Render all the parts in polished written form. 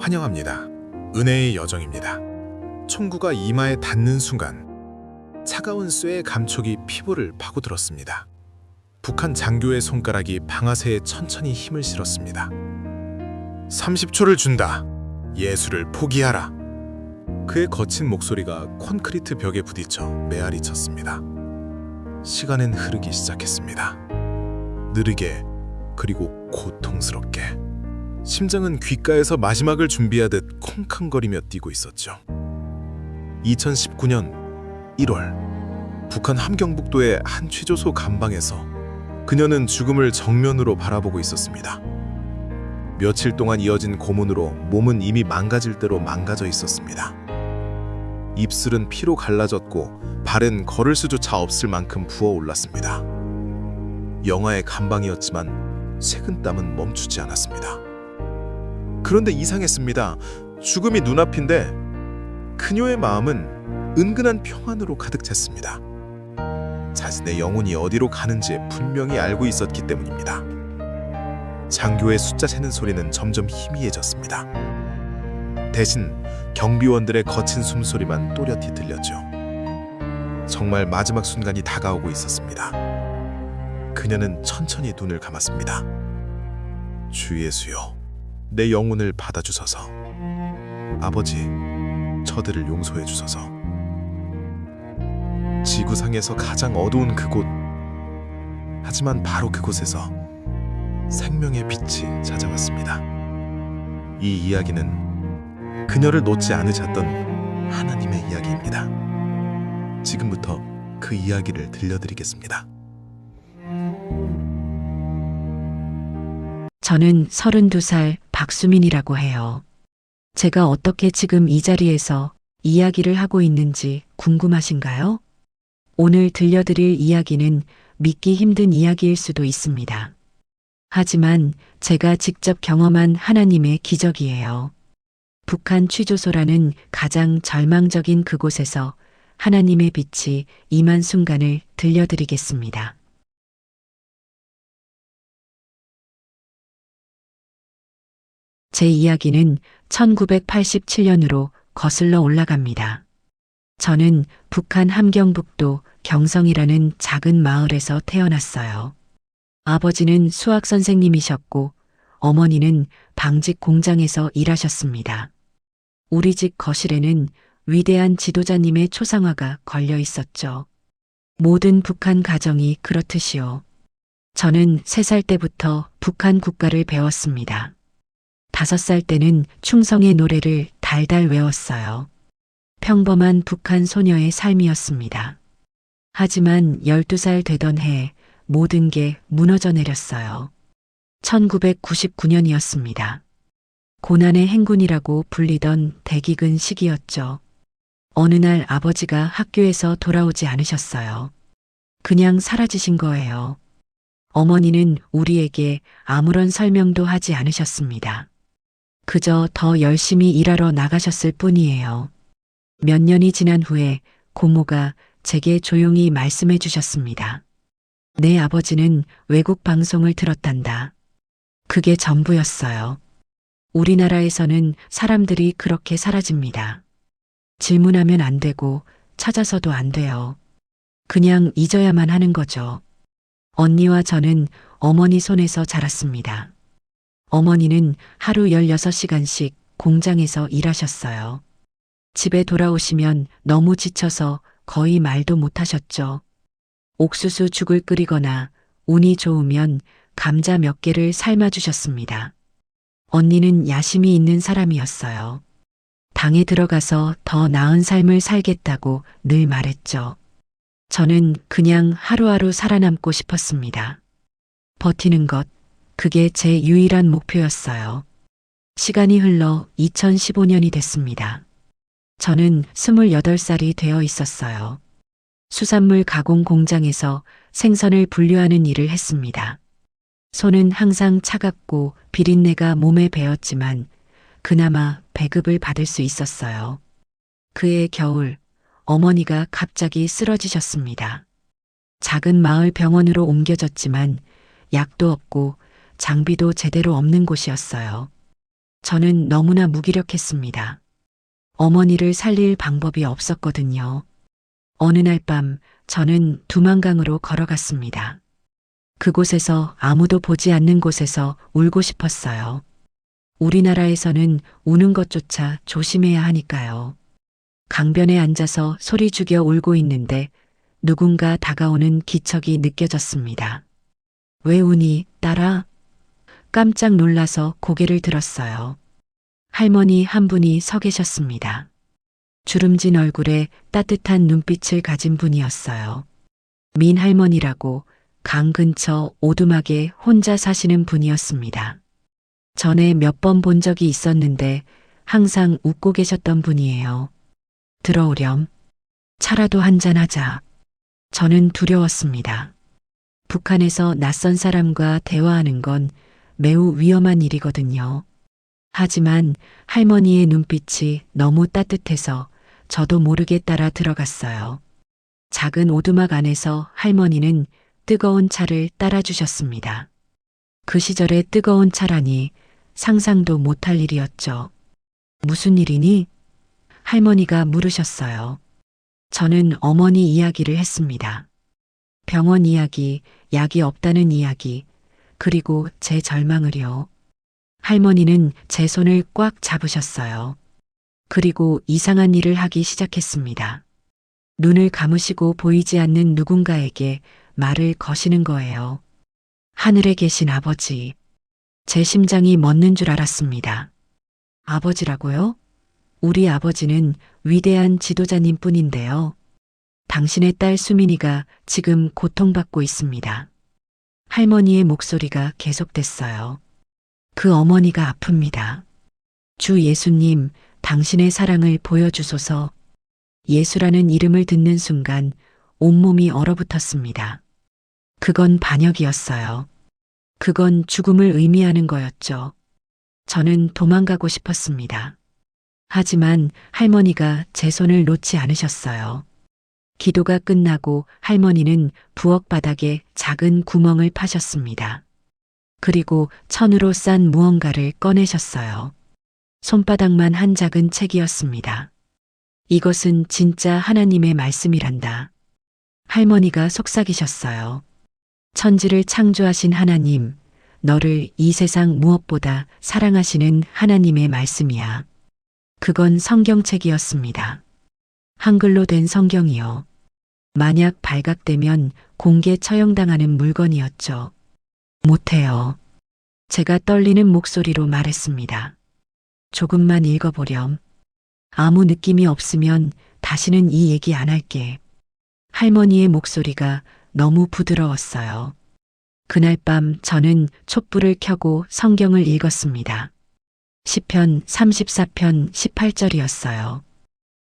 환영합니다. 은혜의 여정입니다. 총구가 이마에 닿는 순간 차가운 쇠의 감촉이 피부를 파고들었습니다. 북한 장교의 손가락이 방아쇠에 천천히 힘을 실었습니다. 30초를 준다. 예수를 포기하라. 그의 거친 목소리가 콘크리트 벽에 부딪혀 메아리 쳤습니다. 시간은 흐르기 시작했습니다. 느리게 그리고 고통스럽게. 심장은 귓가에서 마지막을 준비하듯 콩캉거리며 뛰고 있었죠. 2019년 1월 북한 함경북도의 한 취조소 감방에서 그녀는 죽음을 정면으로 바라보고 있었습니다. 며칠 동안 이어진 고문으로 몸은 이미 망가질 대로 망가져 있었습니다. 입술은 피로 갈라졌고 발은 걸을 수조차 없을 만큼 부어올랐습니다. 영화의 감방이었지만 식은땀은 멈추지 않았습니다. 그런데 이상했습니다. 죽음이 눈앞인데 그녀의 마음은 은근한 평안으로 가득 찼습니다. 자신의 영혼이 어디로 가는지 분명히 알고 있었기 때문입니다. 장교의 숫자 세는 소리는 점점 희미해졌습니다. 대신 경비원들의 거친 숨소리만 또렷이 들렸죠. 정말 마지막 순간이 다가오고 있었습니다. 그녀는 천천히 눈을 감았습니다. 주 예수여, 내 영혼을 받아주소서. 아버지, 저들을 용서해 주소서. 지구상에서 가장 어두운 그곳. 하지만 바로 그곳에서 생명의 빛이 찾아왔습니다. 이 이야기는 그녀를 놓지 않으셨던 하나님의 이야기입니다. 지금부터 그 이야기를 들려드리겠습니다. 저는 32살 박수민이라고 해요. 제가 어떻게 지금 이 자리에서 이야기를 하고 있는지 궁금하신가요? 오늘 들려드릴 이야기는 믿기 힘든 이야기일 수도 있습니다. 하지만 제가 직접 경험한 하나님의 기적이에요. 북한 취조소라는 가장 절망적인 그곳에서 하나님의 빛이 임한 순간을 들려드리겠습니다. 제 이야기는 1987년으로 거슬러 올라갑니다. 저는 북한 함경북도 경성이라는 작은 마을에서 태어났어요. 아버지는 수학 선생님이셨고 어머니는 방직 공장에서 일하셨습니다. 우리 집 거실에는 위대한 지도자님의 초상화가 걸려 있었죠. 모든 북한 가정이 그렇듯이요. 저는 3살 때부터 북한 국가를 배웠습니다. 5살 때는 충성의 노래를 달달 외웠어요. 평범한 북한 소녀의 삶이었습니다. 하지만 12살 되던 해 모든 게 무너져 내렸어요. 1999년이었습니다. 고난의 행군이라고 불리던 대기근 시기였죠. 어느 날 아버지가 학교에서 돌아오지 않으셨어요. 그냥 사라지신 거예요. 어머니는 우리에게 아무런 설명도 하지 않으셨습니다. 그저 더 열심히 일하러 나가셨을 뿐이에요. 몇 년이 지난 후에 고모가 제게 조용히 말씀해 주셨습니다. 내 아버지는 외국 방송을 들었단다. 그게 전부였어요. 우리나라에서는 사람들이 그렇게 사라집니다. 질문하면 안 되고 찾아서도 안 돼요. 그냥 잊어야만 하는 거죠. 언니와 저는 어머니 손에서 자랐습니다. 어머니는 하루 16시간씩 공장에서 일하셨어요. 집에 돌아오시면 너무 지쳐서 거의 말도 못하셨죠. 옥수수 죽을 끓이거나 운이 좋으면 감자 몇 개를 삶아주셨습니다. 언니는 야심이 있는 사람이었어요. 당에 들어가서 더 나은 삶을 살겠다고 늘 말했죠. 저는 그냥 하루하루 살아남고 싶었습니다. 버티는 것, 그게 제 유일한 목표였어요. 시간이 흘러 2015년이 됐습니다. 저는 28살이 되어 있었어요. 수산물 가공 공장에서 생선을 분류하는 일을 했습니다. 손은 항상 차갑고 비린내가 몸에 배었지만 그나마 배급을 받을 수 있었어요. 그해 겨울, 어머니가 갑자기 쓰러지셨습니다. 작은 마을 병원으로 옮겨졌지만 약도 없고 장비도 제대로 없는 곳이었어요. 저는 너무나 무기력했습니다. 어머니를 살릴 방법이 없었거든요. 어느 날 밤 저는 두만강으로 걸어갔습니다. 그곳에서 아무도 보지 않는 곳에서 울고 싶었어요. 우리나라에서는 우는 것조차 조심해야 하니까요. 강변에 앉아서 소리 죽여 울고 있는데 누군가 다가오는 기척이 느껴졌습니다. 왜 우니, 딸아? 깜짝 놀라서 고개를 들었어요. 할머니 한 분이 서 계셨습니다. 주름진 얼굴에 따뜻한 눈빛을 가진 분이었어요. 민 할머니라고 강 근처 오두막에 혼자 사시는 분이었습니다. 전에 몇 번 본 적이 있었는데 항상 웃고 계셨던 분이에요. 들어오렴. 차라도 한잔하자. 저는 두려웠습니다. 북한에서 낯선 사람과 대화하는 건 매우 위험한 일이거든요. 하지만 할머니의 눈빛이 너무 따뜻해서 저도 모르게 따라 들어갔어요. 작은 오두막 안에서 할머니는 뜨거운 차를 따라주셨습니다. 그 시절에 뜨거운 차라니 상상도 못할 일이었죠. 무슨 일이니? 할머니가 물으셨어요. 저는 어머니 이야기를 했습니다. 병원 이야기, 약이 없다는 이야기, 그리고 제 절망을요. 할머니는 제 손을 꽉 잡으셨어요. 그리고 이상한 일을 하기 시작했습니다. 눈을 감으시고 보이지 않는 누군가에게 말을 거시는 거예요. 하늘에 계신 아버지. 제 심장이 멎는 줄 알았습니다. 아버지라고요? 우리 아버지는 위대한 지도자님 뿐인데요. 당신의 딸 수민이가 지금 고통받고 있습니다. 할머니의 목소리가 계속됐어요. 그 어머니가 아픕니다. 주 예수님, 당신의 사랑을 보여주소서. 예수라는 이름을 듣는 순간 온몸이 얼어붙었습니다. 그건 반역이었어요. 그건 죽음을 의미하는 거였죠. 저는 도망가고 싶었습니다. 하지만 할머니가 제 손을 놓지 않으셨어요. 기도가 끝나고 할머니는 부엌 바닥에 작은 구멍을 파셨습니다. 그리고 천으로 싼 무언가를 꺼내셨어요. 손바닥만 한 작은 책이었습니다. 이것은 진짜 하나님의 말씀이란다. 할머니가 속삭이셨어요. 천지를 창조하신 하나님, 너를 이 세상 무엇보다 사랑하시는 하나님의 말씀이야. 그건 성경책이었습니다. 한글로 된 성경이요. 만약 발각되면 공개 처형당하는 물건이었죠. 못해요. 제가 떨리는 목소리로 말했습니다. 조금만 읽어보렴. 아무 느낌이 없으면 다시는 이 얘기 안 할게. 할머니의 목소리가 너무 부드러웠어요. 그날 밤 저는 촛불을 켜고 성경을 읽었습니다. 시편 34편 18절이었어요.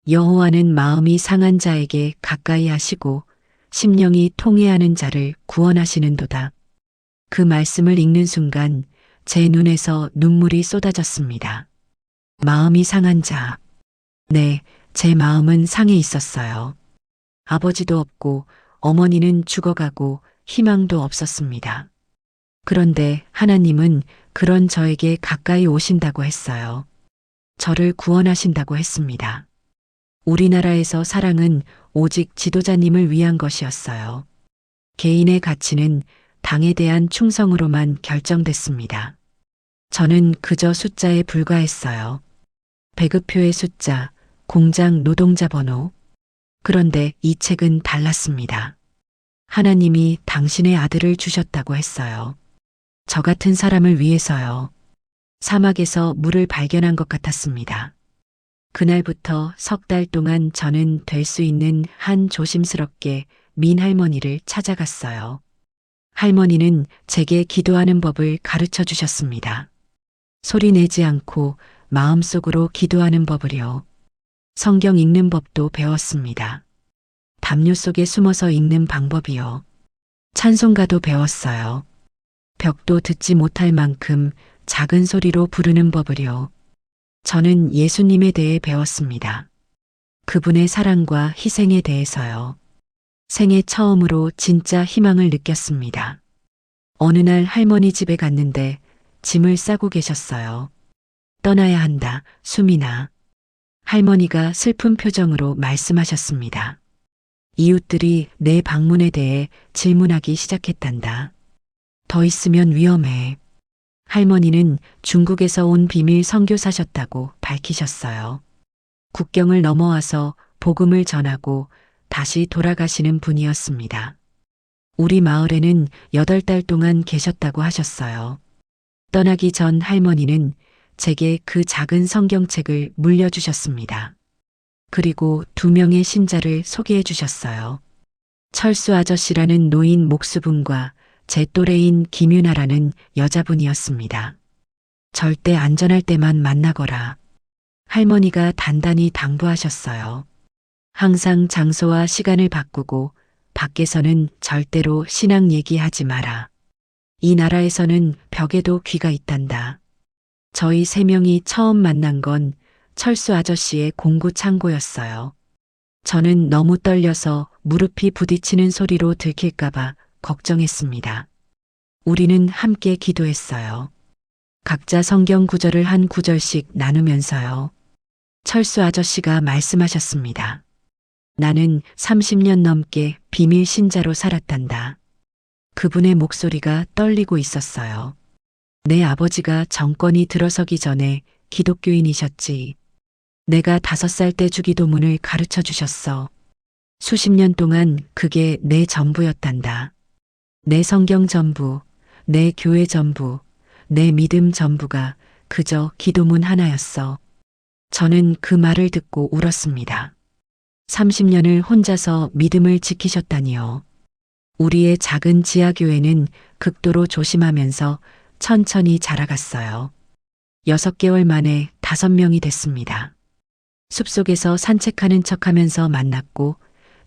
여호와는 마음이 상한 자에게 가까이 하시고 심령이 통회하는 자를 구원하시는도다. 그 말씀을 읽는 순간 제 눈에서 눈물이 쏟아졌습니다. 마음이 상한 자. 네, 제 마음은 상해 있었어요. 아버지도 없고 어머니는 죽어가고 희망도 없었습니다. 그런데 하나님은 그런 저에게 가까이 오신다고 했어요. 저를 구원하신다고 했습니다. 우리나라에서 사랑은 오직 지도자님을 위한 것이었어요. 개인의 가치는 당에 대한 충성으로만 결정됐습니다. 저는 그저 숫자에 불과했어요. 배급표의 숫자, 공장 노동자 번호. 그런데 이 책은 달랐습니다. 하나님이 당신의 아들을 주셨다고 했어요. 저 같은 사람을 위해서요. 사막에서 물을 발견한 것 같았습니다. 그날부터 석 달 동안 저는 될 수 있는 한 조심스럽게 민 할머니를 찾아갔어요. 할머니는 제게 기도하는 법을 가르쳐 주셨습니다. 소리 내지 않고 마음속으로 기도하는 법을요. 성경 읽는 법도 배웠습니다. 담요 속에 숨어서 읽는 방법이요. 찬송가도 배웠어요. 벽도 듣지 못할 만큼 작은 소리로 부르는 법을요. 저는 예수님에 대해 배웠습니다. 그분의 사랑과 희생에 대해서요. 생애 처음으로 진짜 희망을 느꼈습니다. 어느 날 할머니 집에 갔는데 짐을 싸고 계셨어요. 떠나야 한다, 수민아. 할머니가 슬픈 표정으로 말씀하셨습니다. 이웃들이 내 방문에 대해 질문하기 시작했단다. 더 있으면 위험해. 할머니는 중국에서 온 비밀 선교사셨다고 밝히셨어요. 국경을 넘어와서 복음을 전하고 다시 돌아가시는 분이었습니다. 우리 마을에는 8달 동안 계셨다고 하셨어요. 떠나기 전 할머니는 제게 그 작은 성경책을 물려주셨습니다. 그리고 2명의 신자를 소개해 주셨어요. 철수 아저씨라는 노인 목수분과 제 또래인 김윤아라는 여자분이었습니다. 절대 안전할 때만 만나거라. 할머니가 단단히 당부하셨어요. 항상 장소와 시간을 바꾸고 밖에서는 절대로 신앙 얘기하지 마라. 이 나라에서는 벽에도 귀가 있단다. 저희 3명이 처음 만난 건 철수 아저씨의 공구 창고였어요. 저는 너무 떨려서 무릎이 부딪히는 소리로 들킬까봐 걱정했습니다. 우리는 함께 기도했어요. 각자 성경 구절을 한 구절씩 나누면서요. 철수 아저씨가 말씀하셨습니다. 나는 30년 넘게 비밀 신자로 살았단다. 그분의 목소리가 떨리고 있었어요. 내 아버지가 정권이 들어서기 전에 기독교인이셨지. 내가 5살 때 주기도문을 가르쳐 주셨어. 수십 년 동안 그게 내 전부였단다. 내 성경 전부, 내 교회 전부, 내 믿음 전부가 그저 기도문 하나였어. 저는 그 말을 듣고 울었습니다. 30년을 혼자서 믿음을 지키셨다니요. 우리의 작은 지하교회는 극도로 조심하면서 천천히 자라갔어요. 6개월 만에 5명이 됐습니다. 숲속에서 산책하는 척하면서 만났고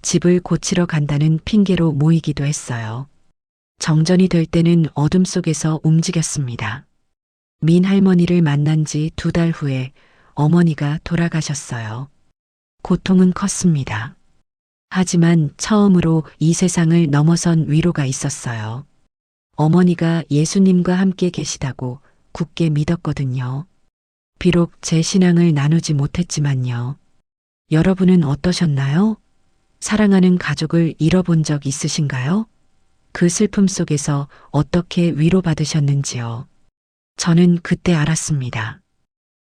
집을 고치러 간다는 핑계로 모이기도 했어요. 정전이 될 때는 어둠 속에서 움직였습니다. 민 할머니를 만난 지 2달 후에 어머니가 돌아가셨어요. 고통은 컸습니다. 하지만 처음으로 이 세상을 넘어선 위로가 있었어요. 어머니가 예수님과 함께 계시다고 굳게 믿었거든요. 비록 제 신앙을 나누지 못했지만요. 여러분은 어떠셨나요? 사랑하는 가족을 잃어본 적 있으신가요? 그 슬픔 속에서 어떻게 위로받으셨는지요? 저는 그때 알았습니다.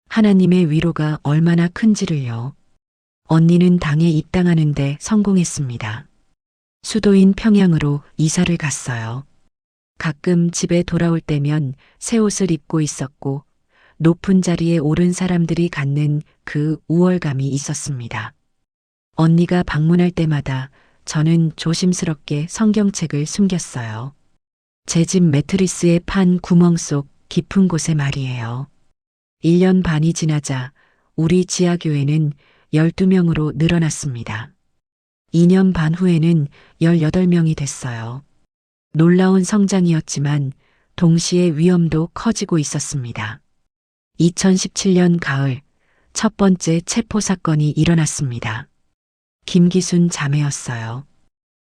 하나님의 위로가 얼마나 큰지를요. 언니는 당에 입당하는데 성공했습니다. 수도인 평양으로 이사를 갔어요. 가끔 집에 돌아올 때면 새 옷을 입고 있었고 높은 자리에 오른 사람들이 갖는 그 우월감이 있었습니다. 언니가 방문할 때마다 저는 조심스럽게 성경책을 숨겼어요. 제 집 매트리스의 판 구멍 속 깊은 곳에 말이에요. 1년 반이 지나자 우리 지하교회는 12명으로 늘어났습니다. 2년 반 후에는 18명이 됐어요. 놀라운 성장이었지만 동시에 위험도 커지고 있었습니다. 2017년 가을 첫 번째 체포 사건이 일어났습니다. 김기순 자매였어요.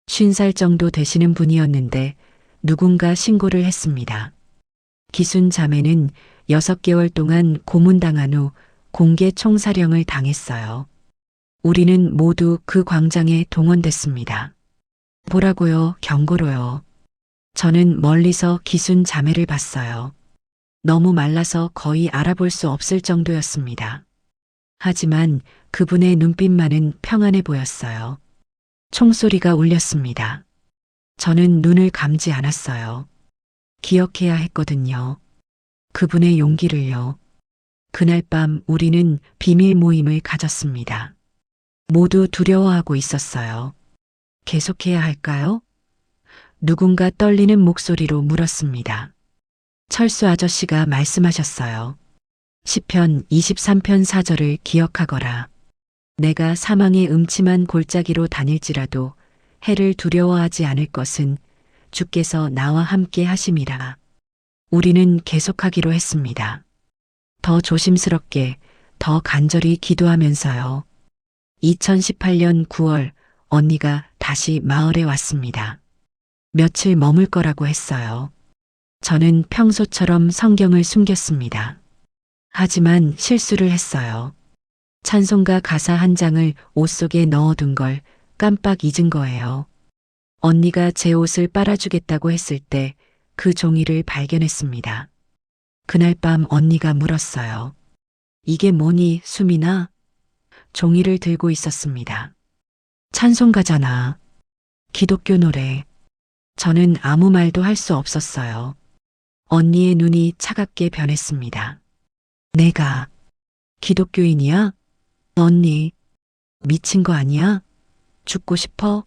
50살 정도 되시는 분이었는데 누군가 신고를 했습니다. 기순 자매는 6개월 동안 고문당한 후 공개 총사령을 당했어요. 우리는 모두 그 광장에 동원됐습니다. 보라고요, 경고로요. 저는 멀리서 기순 자매를 봤어요. 너무 말라서 거의 알아볼 수 없을 정도였습니다. 하지만 그분의 눈빛만은 평안해 보였어요. 총소리가 울렸습니다. 저는 눈을 감지 않았어요. 기억해야 했거든요. 그분의 용기를요. 그날 밤 우리는 비밀 모임을 가졌습니다. 모두 두려워하고 있었어요. 계속해야 할까요? 누군가 떨리는 목소리로 물었습니다. 철수 아저씨가 말씀하셨어요. 시편 23편 4절을 기억하거라. 내가 사망의 음침한 골짜기로 다닐지라도 해를 두려워하지 않을 것은 주께서 나와 함께 하심이라. 우리는 계속하기로 했습니다. 더 조심스럽게, 더 간절히 기도하면서요. 2018년 9월 언니가 다시 마을에 왔습니다. 며칠 머물 거라고 했어요. 저는 평소처럼 성경을 숨겼습니다. 하지만 실수를 했어요. 찬송가 가사 한 장을 옷 속에 넣어둔 걸 깜빡 잊은 거예요. 언니가 제 옷을 빨아주겠다고 했을 때 그 종이를 발견했습니다. 그날 밤 언니가 물었어요. 이게 뭐니, 수민아? 종이를 들고 있었습니다. 찬송가잖아. 기독교 노래. 저는 아무 말도 할 수 없었어요. 언니의 눈이 차갑게 변했습니다. 내가 기독교인이야? 언니, 미친 거 아니야? 죽고 싶어?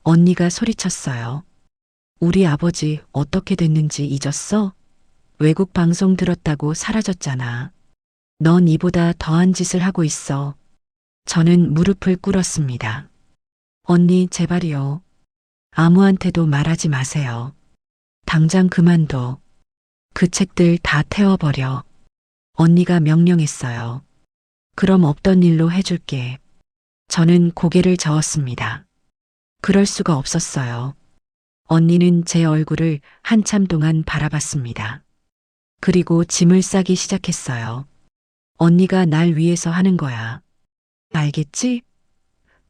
언니가 소리쳤어요. 우리 아버지 어떻게 됐는지 잊었어? 외국 방송 들었다고 사라졌잖아. 넌 이보다 더한 짓을 하고 있어. 저는 무릎을 꿇었습니다. 언니, 제발이요. 아무한테도 말하지 마세요. 당장 그만둬. 그 책들 다 태워버려. 언니가 명령했어요. 그럼 없던 일로 해줄게. 저는 고개를 저었습니다. 그럴 수가 없었어요. 언니는 제 얼굴을 한참 동안 바라봤습니다. 그리고 짐을 싸기 시작했어요. 언니가 날 위해서 하는 거야. 알겠지?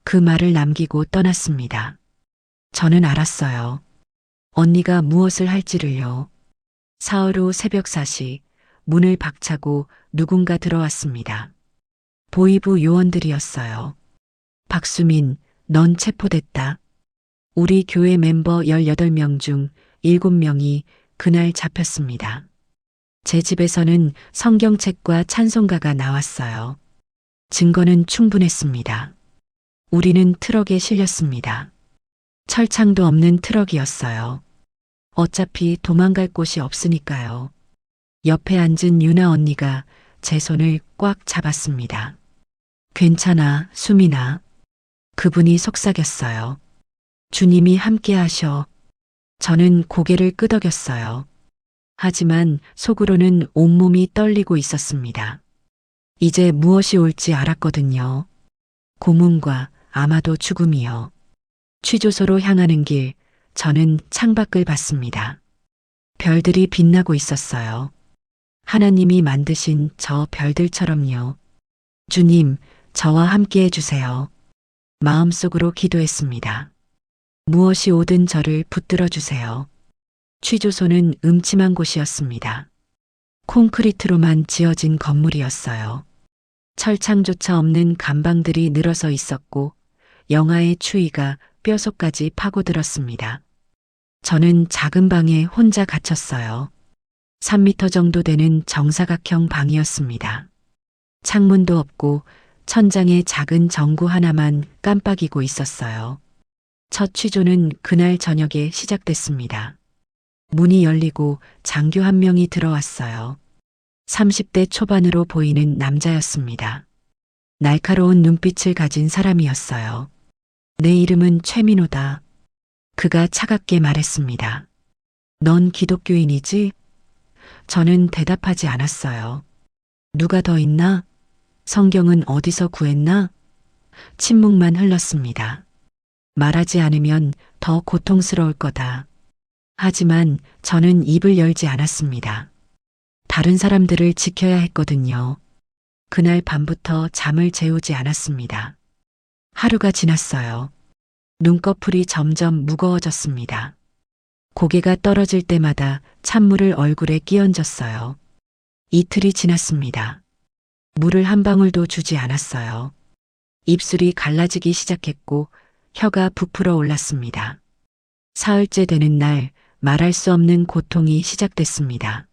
그 말을 남기고 떠났습니다. 저는 알았어요. 언니가 무엇을 할지를요. 사흘 후 새벽 4시 문을 박차고 누군가 들어왔습니다. 보이부 요원들이었어요. 박수민, 넌 체포됐다. 우리 교회 멤버 18명 중 7명이 그날 잡혔습니다. 제 집에서는 성경책과 찬송가가 나왔어요. 증거는 충분했습니다. 우리는 트럭에 실렸습니다. 철창도 없는 트럭이었어요. 어차피 도망갈 곳이 없으니까요. 옆에 앉은 유나 언니가 제 손을 꽉 잡았습니다. 괜찮아, 수민아. 그분이 속삭였어요. 주님이 함께 하셔. 저는 고개를 끄덕였어요. 하지만 속으로는 온몸이 떨리고 있었습니다. 이제 무엇이 올지 알았거든요. 고문과 아마도 죽음이요. 취조소로 향하는 길, 저는 창밖을 봤습니다. 별들이 빛나고 있었어요. 하나님이 만드신 저 별들처럼요. 주님, 저와 함께 해주세요. 마음속으로 기도했습니다. 무엇이 오든 저를 붙들어 주세요. 취조소는 음침한 곳이었습니다. 콘크리트로만 지어진 건물이었어요. 철창조차 없는 간방들이 늘어서 있었고 영하의 추위가 뼛속까지 파고들었습니다. 저는 작은 방에 혼자 갇혔어요. 3미터 정도 되는 정사각형 방이었습니다. 창문도 없고 천장에 작은 전구 하나만 깜빡이고 있었어요. 첫 취조는 그날 저녁에 시작됐습니다. 문이 열리고 장교 한 명이 들어왔어요. 30대 초반으로 보이는 남자였습니다. 날카로운 눈빛을 가진 사람이었어요. 내 이름은 최민호다. 그가 차갑게 말했습니다. 넌 기독교인이지? 저는 대답하지 않았어요. 누가 더 있나? 성경은 어디서 구했나? 침묵만 흘렀습니다. 말하지 않으면 더 고통스러울 거다. 하지만 저는 입을 열지 않았습니다. 다른 사람들을 지켜야 했거든요. 그날 밤부터 잠을 재우지 않았습니다. 하루가 지났어요. 눈꺼풀이 점점 무거워졌습니다. 고개가 떨어질 때마다 찬물을 얼굴에 끼얹었어요. 이틀이 지났습니다. 물을 한 방울도 주지 않았어요. 입술이 갈라지기 시작했고 혀가 부풀어 올랐습니다. 사흘째 되는 날 말할 수 없는 고통이 시작됐습니다.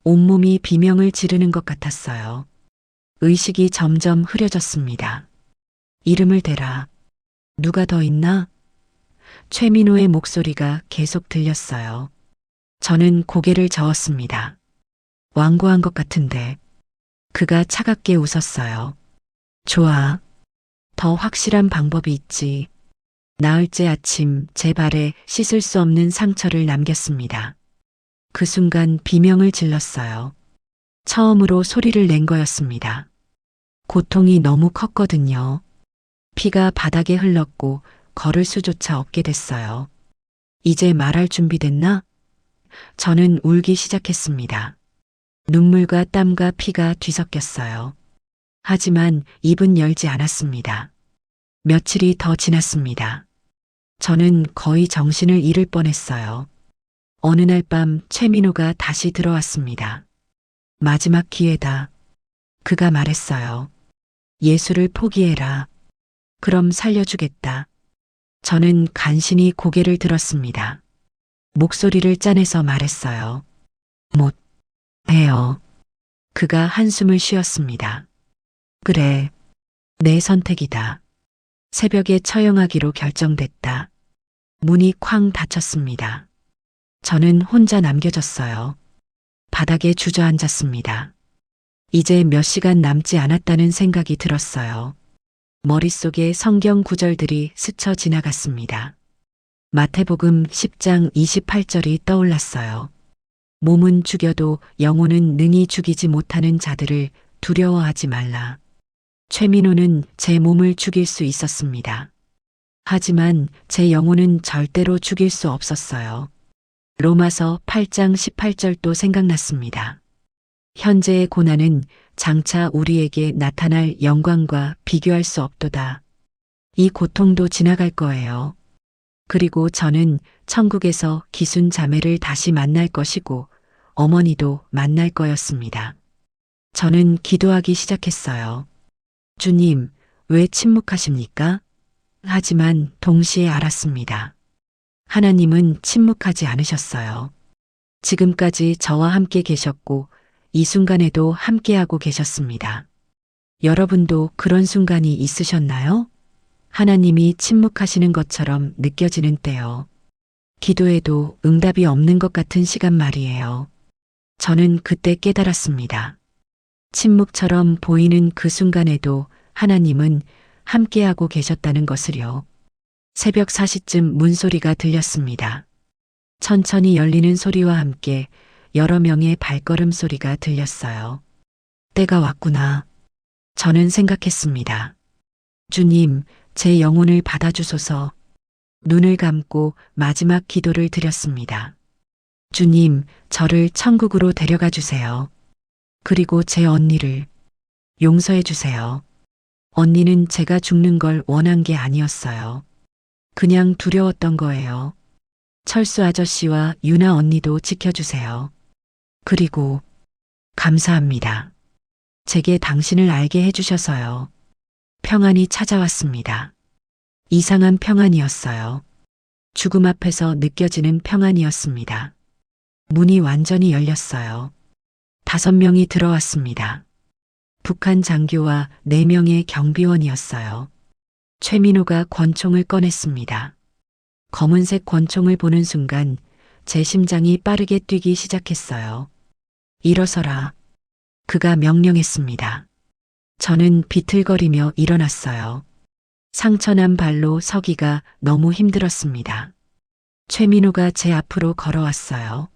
온몸이 비명을 지르는 것 같았어요. 의식이 점점 흐려졌습니다. 이름을 대라. 누가 더 있나? 최민호의 목소리가 계속 들렸어요. 저는 고개를 저었습니다. 완고한 것 같은데. 그가 차갑게 웃었어요. 좋아. 더 확실한 방법이 있지. 나흘째 아침 제 발에 씻을 수 없는 상처를 남겼습니다. 그 순간 비명을 질렀어요. 처음으로 소리를 낸 거였습니다. 고통이 너무 컸거든요. 피가 바닥에 흘렀고 걸을 수조차 없게 됐어요. 이제 말할 준비 됐나? 저는 울기 시작했습니다. 눈물과 땀과 피가 뒤섞였어요. 하지만 입은 열지 않았습니다. 며칠이 더 지났습니다. 저는 거의 정신을 잃을 뻔했어요. 어느 날 밤 최민호가 다시 들어왔습니다. 마지막 기회다. 그가 말했어요. 예수를 포기해라. 그럼 살려주겠다. 저는 간신히 고개를 들었습니다. 목소리를 짜내서 말했어요. 못 해요. 그가 한숨을 쉬었습니다. 그래, 내 선택이다. 새벽에 처형하기로 결정됐다. 문이 쾅 닫혔습니다. 저는 혼자 남겨졌어요. 바닥에 주저앉았습니다. 이제 몇 시간 남지 않았다는 생각이 들었어요. 머릿속에 성경 구절들이 스쳐 지나갔습니다. 마태복음 10장 28절이 떠올랐어요. 몸은 죽여도 영혼은 능히 죽이지 못하는 자들을 두려워하지 말라. 최민호는 제 몸을 죽일 수 있었습니다. 하지만 제 영혼은 절대로 죽일 수 없었어요. 로마서 8장 18절도 생각났습니다. 현재의 고난은 장차 우리에게 나타날 영광과 비교할 수 없도다. 이 고통도 지나갈 거예요. 그리고 저는 천국에서 기순 자매를 다시 만날 것이고 어머니도 만날 거였습니다. 저는 기도하기 시작했어요. 주님, 왜 침묵하십니까? 하지만 동시에 알았습니다. 하나님은 침묵하지 않으셨어요. 지금까지 저와 함께 계셨고 이 순간에도 함께하고 계셨습니다. 여러분도 그런 순간이 있으셨나요? 하나님이 침묵하시는 것처럼 느껴지는 때요. 기도해도 응답이 없는 것 같은 시간 말이에요. 저는 그때 깨달았습니다. 침묵처럼 보이는 그 순간에도 하나님은 함께하고 계셨다는 것을요. 새벽 4시쯤 문소리가 들렸습니다. 천천히 열리는 소리와 함께 여러 명의 발걸음 소리가 들렸어요. 때가 왔구나. 저는 생각했습니다. 주님, 제 영혼을 받아주소서. 눈을 감고 마지막 기도를 드렸습니다. 주님, 저를 천국으로 데려가 주세요. 그리고 제 언니를 용서해 주세요. 언니는 제가 죽는 걸 원한 게 아니었어요. 그냥 두려웠던 거예요. 철수 아저씨와 유나 언니도 지켜주세요. 그리고 감사합니다. 제게 당신을 알게 해주셔서요. 평안이 찾아왔습니다. 이상한 평안이었어요. 죽음 앞에서 느껴지는 평안이었습니다. 문이 완전히 열렸어요. 5명이 들어왔습니다. 북한 장교와 4명의 경비원이었어요. 최민호가 권총을 꺼냈습니다. 검은색 권총을 보는 순간 제 심장이 빠르게 뛰기 시작했어요. 일어서라. 그가 명령했습니다. 저는 비틀거리며 일어났어요. 상처난 발로 서기가 너무 힘들었습니다. 최민호가 제 앞으로 걸어왔어요.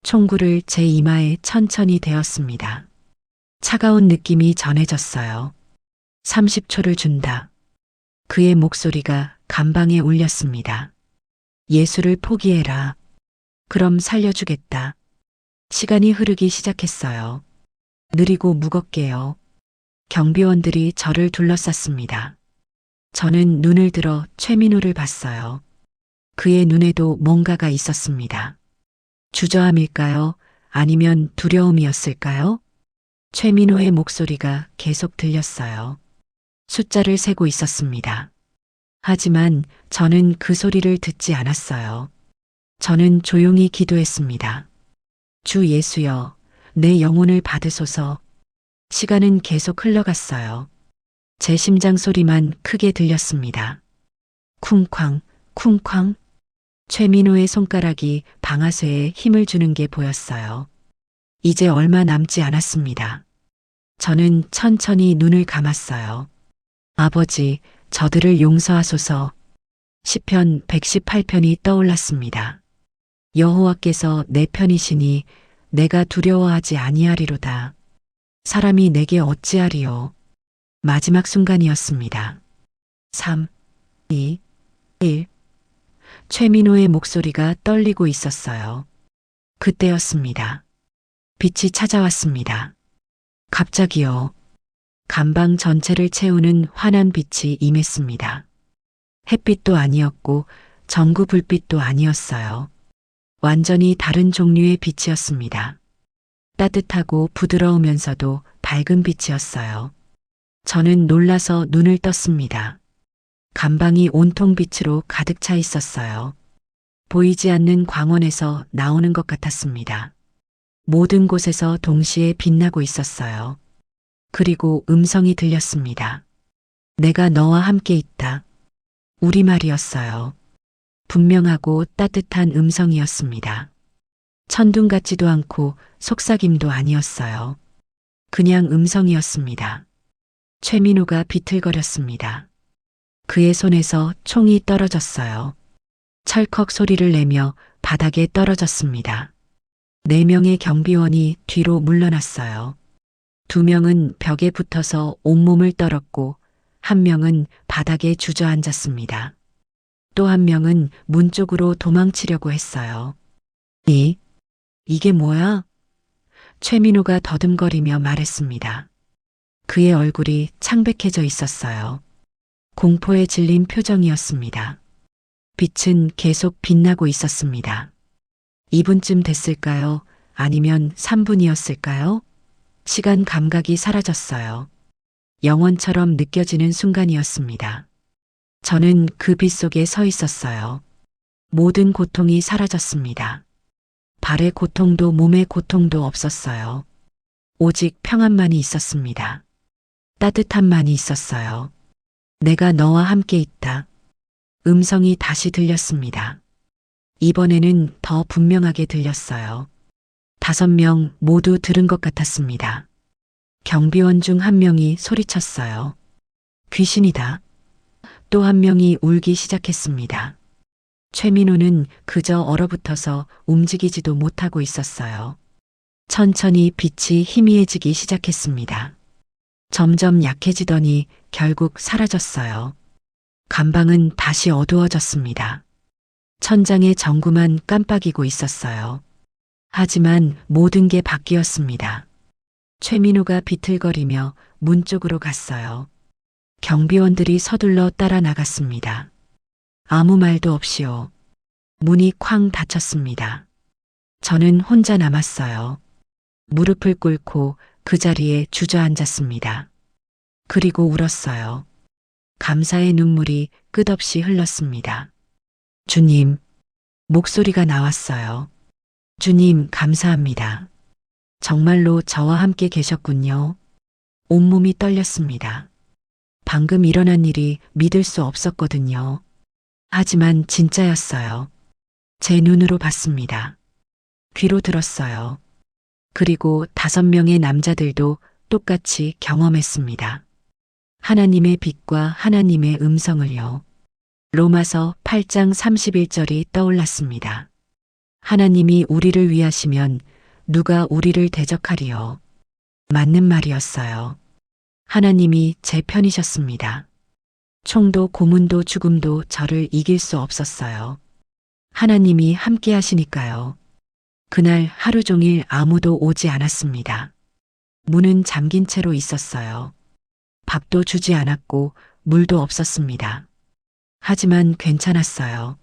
총구를 제 이마에 천천히 대었습니다. 차가운 느낌이 전해졌어요. 30초를 준다. 그의 목소리가 감방에 울렸습니다. 예수를 포기해라. 그럼 살려주겠다. 시간이 흐르기 시작했어요. 느리고 무겁게요. 경비원들이 저를 둘러쌌습니다. 저는 눈을 들어 최민호를 봤어요. 그의 눈에도 뭔가가 있었습니다. 주저함일까요? 아니면 두려움이었을까요? 최민호의 목소리가 계속 들렸어요. 숫자를 세고 있었습니다. 하지만 저는 그 소리를 듣지 않았어요. 저는 조용히 기도했습니다. 주 예수여, 내 영혼을 받으소서. 시간은 계속 흘러갔어요. 제 심장 소리만 크게 들렸습니다. 쿵쾅, 쿵쾅. 최민호의 손가락이 방아쇠에 힘을 주는 게 보였어요. 이제 얼마 남지 않았습니다. 저는 천천히 눈을 감았어요. 아버지, 저들을 용서하소서. 시편 118편이 떠올랐습니다. 여호와께서 내 편이시니 내가 두려워하지 아니하리로다. 사람이 내게 어찌하리요. 마지막 순간이었습니다. 3, 2, 1. 최민호의 목소리가 떨리고 있었어요. 그때였습니다. 빛이 찾아왔습니다. 갑자기요. 감방 전체를 채우는 환한 빛이 임했습니다. 햇빛도 아니었고 전구 불빛도 아니었어요. 완전히 다른 종류의 빛이었습니다. 따뜻하고 부드러우면서도 밝은 빛이었어요. 저는 놀라서 눈을 떴습니다. 감방이 온통 빛으로 가득 차 있었어요. 보이지 않는 광원에서 나오는 것 같았습니다. 모든 곳에서 동시에 빛나고 있었어요. 그리고 음성이 들렸습니다. 내가 너와 함께 있다. 우리말이었어요. 분명하고 따뜻한 음성이었습니다. 천둥 같지도 않고 속삭임도 아니었어요. 그냥 음성이었습니다. 최민호가 비틀거렸습니다. 그의 손에서 총이 떨어졌어요. 철컥 소리를 내며 바닥에 떨어졌습니다. 4명의 경비원이 뒤로 물러났어요. 2명은 벽에 붙어서 온몸을 떨었고 1명은 바닥에 주저앉았습니다. 또 1명은 문 쪽으로 도망치려고 했어요. 이게 뭐야? 최민호가 더듬거리며 말했습니다. 그의 얼굴이 창백해져 있었어요. 공포에 질린 표정이었습니다. 빛은 계속 빛나고 있었습니다. 2분쯤 됐을까요? 아니면 3분이었을까요? 시간 감각이 사라졌어요. 영원처럼 느껴지는 순간이었습니다. 저는 그 빛 속에 서 있었어요. 모든 고통이 사라졌습니다. 발의 고통도 몸의 고통도 없었어요. 오직 평안만이 있었습니다. 따뜻함만이 있었어요. 내가 너와 함께 있다. 음성이 다시 들렸습니다. 이번에는 더 분명하게 들렸어요. 5명 모두 들은 것 같았습니다. 경비원 중 1명이 소리쳤어요. 귀신이다. 또 1명이 울기 시작했습니다. 최민호는 그저 얼어붙어서 움직이지도 못하고 있었어요. 천천히 빛이 희미해지기 시작했습니다. 점점 약해지더니 결국 사라졌어요. 감방은 다시 어두워졌습니다. 천장의 전구만 깜빡이고 있었어요. 하지만 모든 게 바뀌었습니다. 최민호가 비틀거리며 문 쪽으로 갔어요. 경비원들이 서둘러 따라 나갔습니다. 아무 말도 없이요. 문이 쾅 닫혔습니다. 저는 혼자 남았어요. 무릎을 꿇고 그 자리에 주저앉았습니다. 그리고 울었어요. 감사의 눈물이 끝없이 흘렀습니다. 주님, 목소리가 나왔어요. 주님, 감사합니다. 정말로 저와 함께 계셨군요. 온몸이 떨렸습니다. 방금 일어난 일이 믿을 수 없었거든요. 하지만 진짜였어요. 제 눈으로 봤습니다. 귀로 들었어요. 그리고 5명의 남자들도 똑같이 경험했습니다. 하나님의 빛과 하나님의 음성을요. 로마서 8장 31절이 떠올랐습니다. 하나님이 우리를 위하시면 누가 우리를 대적하리요. 맞는 말이었어요. 하나님이 제 편이셨습니다. 총도 고문도 죽음도 저를 이길 수 없었어요. 하나님이 함께 하시니까요. 그날 하루 종일 아무도 오지 않았습니다. 문은 잠긴 채로 있었어요. 밥도 주지 않았고 물도 없었습니다. 하지만 괜찮았어요.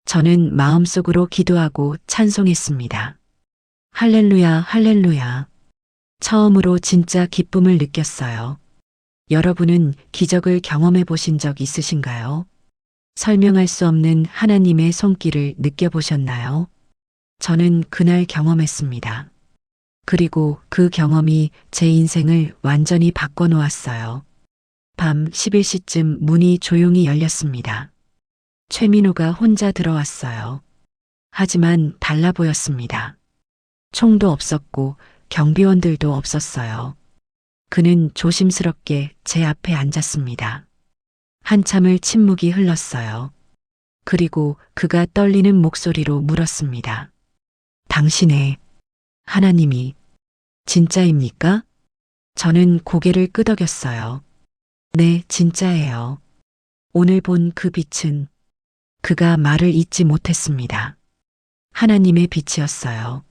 저는 마음속으로 기도하고 찬송했습니다. 할렐루야, 할렐루야. 처음으로 진짜 기쁨을 느꼈어요. 여러분은 기적을 경험해 보신 적 있으신가요? 설명할 수 없는 하나님의 손길을 느껴보셨나요? 저는 그날 경험했습니다. 그리고 그 경험이 제 인생을 완전히 바꿔놓았어요. 밤 11시쯤 문이 조용히 열렸습니다. 최민호가 혼자 들어왔어요. 하지만 달라 보였습니다. 총도 없었고 경비원들도 없었어요. 그는 조심스럽게 제 앞에 앉았습니다. 한참을 침묵이 흘렀어요. 그리고 그가 떨리는 목소리로 물었습니다. 당신의 하나님이 진짜입니까? 저는 고개를 끄덕였어요. 네, 진짜예요. 오늘 본 그 빛은 그가 말을 잇지 못했습니다. 하나님의 빛이었어요.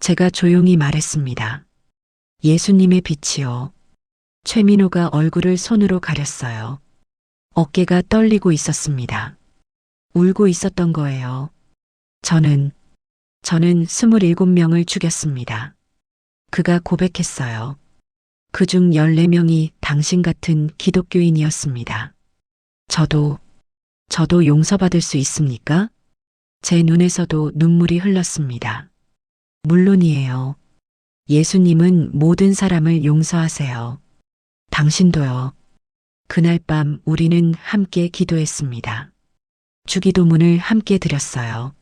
제가 조용히 말했습니다. 예수님의 빛이요. 최민호가 얼굴을 손으로 가렸어요. 어깨가 떨리고 있었습니다. 울고 있었던 거예요. 저는 27명을 죽였습니다. 그가 고백했어요. 그중 14명이 당신 같은 기독교인이었습니다. 저도 용서받을 수 있습니까? 제 눈에서도 눈물이 흘렀습니다. 물론이에요. 예수님은 모든 사람을 용서하세요. 당신도요. 그날 밤 우리는 함께 기도했습니다. 주기도문을 함께 드렸어요.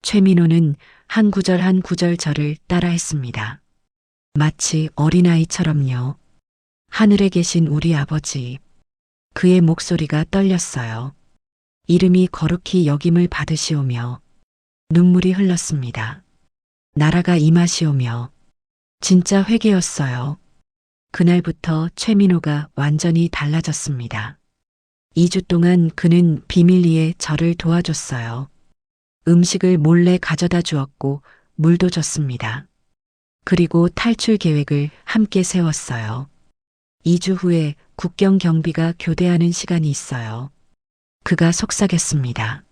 최민호는 한 구절 한 구절 저를 따라했습니다. 마치 어린아이처럼요. 하늘에 계신 우리 아버지. 그의 목소리가 떨렸어요. 이름이 거룩히 여김을 받으시오며 눈물이 흘렀습니다. 나라가 임하시오며 진짜 회개였어요. 그날부터 최민호가 완전히 달라졌습니다. 2주 동안 그는 비밀리에 저를 도와줬어요. 음식을 몰래 가져다 주었고 물도 줬습니다. 그리고 탈출 계획을 함께 세웠어요. 2주 후에 국경 경비가 교대하는 시간이 있어요. 그가 속삭였습니다.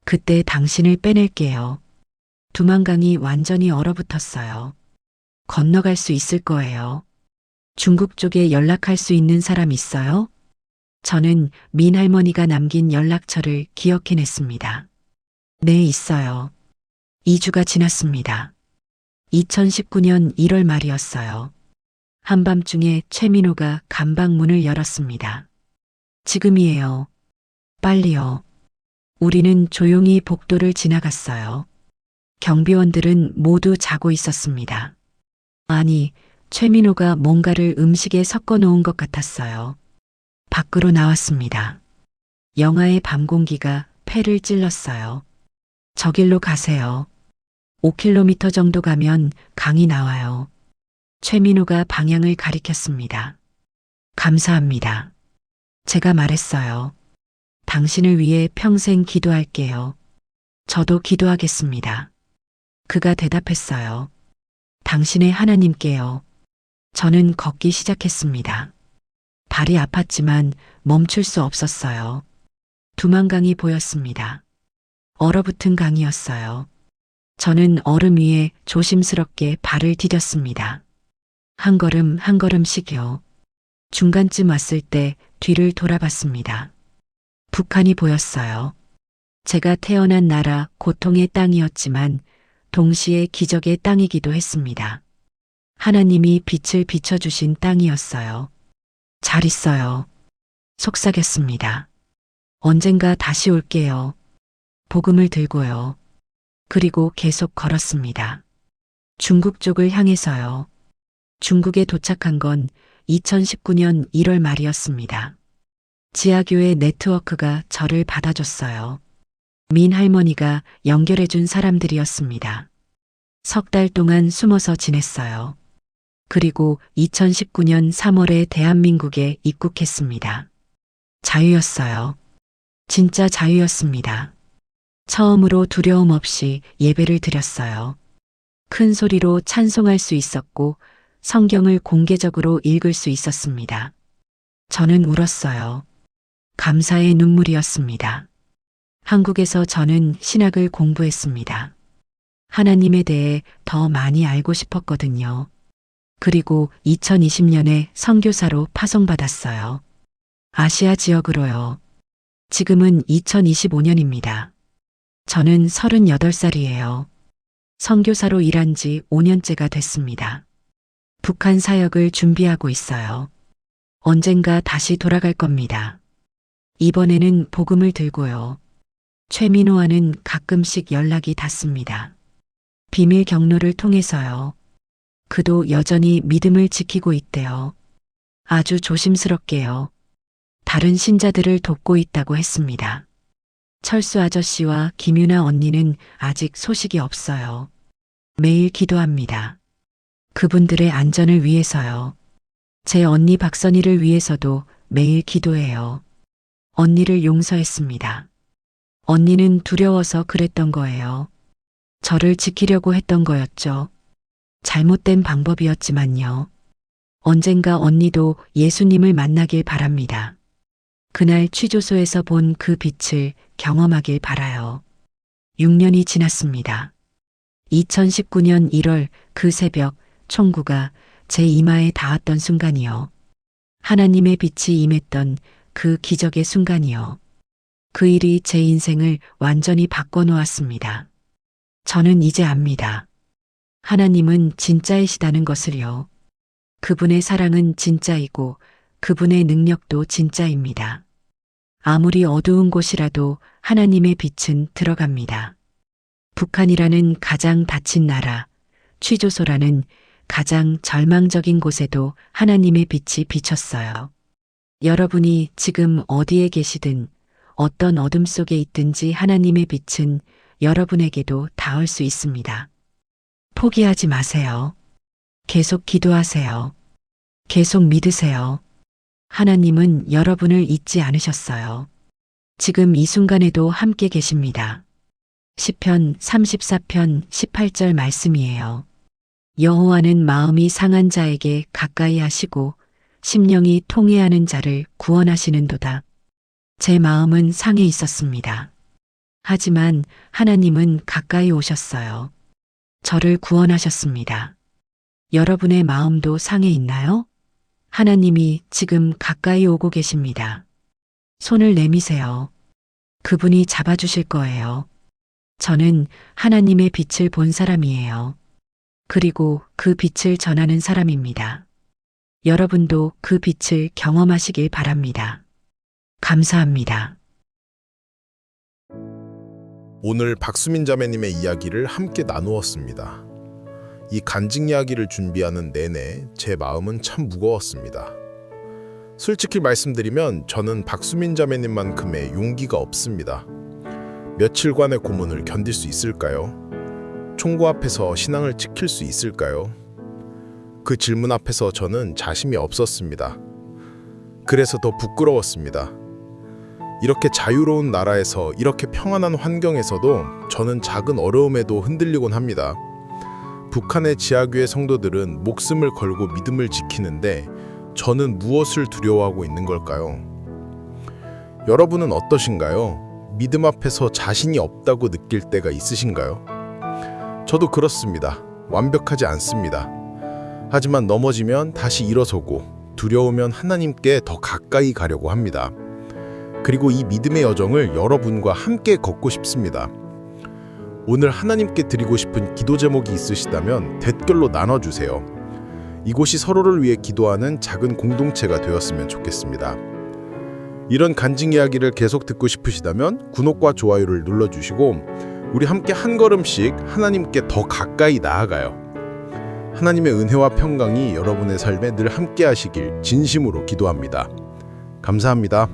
그때 당신을 빼낼게요. 두만강이 완전히 얼어붙었어요. 건너갈 수 있을 거예요. 중국 쪽에 연락할 수 있는 사람 있어요? 저는 민 할머니가 남긴 연락처를 기억해냈습니다. 네, 있어요. 2주가 지났습니다. 2019년 1월 말이었어요. 한밤중에 최민호가 감방 문을 열었습니다. 지금이에요. 빨리요. 우리는 조용히 복도를 지나갔어요. 경비원들은 모두 자고 있었습니다. 아니, 최민호가 뭔가를 음식에 섞어 놓은 것 같았어요. 밖으로 나왔습니다. 영하의 밤 공기가 폐를 찔렀어요. 저길로 가세요. 5km 정도 가면 강이 나와요. 최민호가 방향을 가리켰습니다. 감사합니다. 제가 말했어요. 당신을 위해 평생 기도할게요. 저도 기도하겠습니다. 그가 대답했어요. 당신의 하나님께요. 저는 걷기 시작했습니다. 발이 아팠지만 멈출 수 없었어요. 두만강이 보였습니다. 얼어붙은 강이었어요. 저는 얼음 위에 조심스럽게 발을 디뎠습니다. 한 걸음 한 걸음씩요. 중간쯤 왔을 때 뒤를 돌아봤습니다. 북한이 보였어요. 제가 태어난 나라 고통의 땅이었지만 동시에 기적의 땅이기도 했습니다. 하나님이 빛을 비춰주신 땅이었어요. 잘 있어요. 속삭였습니다. 언젠가 다시 올게요. 복음을 들고요. 그리고 계속 걸었습니다. 중국 쪽을 향해서요. 중국에 도착한 건 2019년 1월 말이었습니다. 지하교회 네트워크가 저를 받아줬어요. 민 할머니가 연결해준 사람들이었습니다. 석 달 동안 숨어서 지냈어요. 그리고 2019년 3월에 대한민국에 입국했습니다. 자유였어요. 진짜 자유였습니다. 처음으로 두려움 없이 예배를 드렸어요. 큰 소리로 찬송할 수 있었고 성경을 공개적으로 읽을 수 있었습니다. 저는 울었어요. 감사의 눈물이었습니다. 한국에서 저는 신학을 공부했습니다. 하나님에 대해 더 많이 알고 싶었거든요. 그리고 2020년에 선교사로 파송받았어요. 아시아 지역으로요. 지금은 2025년입니다. 저는 38살이에요. 선교사로 일한 지 5년째가 됐습니다. 북한 사역을 준비하고 있어요. 언젠가 다시 돌아갈 겁니다. 이번에는 복음을 들고요. 최민호와는 가끔씩 연락이 닿습니다. 비밀 경로를 통해서요. 그도 여전히 믿음을 지키고 있대요. 아주 조심스럽게요. 다른 신자들을 돕고 있다고 했습니다. 철수 아저씨와 김유나 언니는 아직 소식이 없어요. 매일 기도합니다. 그분들의 안전을 위해서요. 제 언니 박선희를 위해서도 매일 기도해요. 언니를 용서했습니다. 언니는 두려워서 그랬던 거예요. 저를 지키려고 했던 거였죠. 잘못된 방법이었지만요. 언젠가 언니도 예수님을 만나길 바랍니다. 그날 취조소에서 본 그 빛을 경험하길 바라요. 6년이 지났습니다. 2019년 1월 그 새벽 총구가 제 이마에 닿았던 순간이요. 하나님의 빛이 임했던 그 기적의 순간이요. 그 일이 제 인생을 완전히 바꿔놓았습니다. 저는 이제 압니다. 하나님은 진짜이시다는 것을요. 그분의 사랑은 진짜이고 그분의 능력도 진짜입니다. 아무리 어두운 곳이라도 하나님의 빛은 들어갑니다. 북한이라는 가장 닫힌 나라, 취조소라는 가장 절망적인 곳에도 하나님의 빛이 비쳤어요. 여러분이 지금 어디에 계시든 어떤 어둠 속에 있든지 하나님의 빛은 여러분에게도 닿을 수 있습니다. 포기하지 마세요. 계속 기도하세요. 계속 믿으세요. 하나님은 여러분을 잊지 않으셨어요. 지금 이 순간에도 함께 계십니다. 시편 34편 18절 말씀이에요. 여호와는 마음이 상한 자에게 가까이 하시고 심령이 통회하는 자를 구원하시는도다. 제 마음은 상해 있었습니다. 하지만 하나님은 가까이 오셨어요. 저를 구원하셨습니다. 여러분의 마음도 상해 있나요? 하나님이 지금 가까이 오고 계십니다. 손을 내미세요. 그분이 잡아주실 거예요. 저는 하나님의 빛을 본 사람이에요. 그리고 그 빛을 전하는 사람입니다. 여러분도 그 빛을 경험하시길 바랍니다. 감사합니다. 오늘 박수민 자매님의 이야기를 함께 나누었습니다. 이 간증 이야기를 준비하는 내내 제 마음은 참 무거웠습니다. 솔직히 말씀드리면 저는 박수민 자매님만큼의 용기가 없습니다. 며칠간의 고문을 견딜 수 있을까요? 총구 앞에서 신앙을 지킬 수 있을까요? 그 질문 앞에서 저는 자신이 없었습니다. 그래서 더 부끄러웠습니다. 이렇게 자유로운 나라에서 이렇게 평안한 환경에서도 저는 작은 어려움에도 흔들리곤 합니다. 북한의 지하교회 성도들은 목숨을 걸고 믿음을 지키는데 저는 무엇을 두려워하고 있는 걸까요? 여러분은 어떠신가요? 믿음 앞에서 자신이 없다고 느낄 때가 있으신가요? 저도 그렇습니다. 완벽하지 않습니다. 하지만 넘어지면 다시 일어서고 두려우면 하나님께 더 가까이 가려고 합니다. 그리고 이 믿음의 여정을 여러분과 함께 걷고 싶습니다. 오늘 하나님께 드리고 싶은 기도 제목이 있으시다면 댓글로 나눠주세요. 이곳이 서로를 위해 기도하는 작은 공동체가 되었으면 좋겠습니다. 이런 간증 이야기를 계속 듣고 싶으시다면 구독과 좋아요를 눌러주시고 우리 함께 한 걸음씩 하나님께 더 가까이 나아가요. 하나님의 은혜와 평강이 여러분의 삶에 늘 함께 하시길 진심으로 기도합니다. 감사합니다.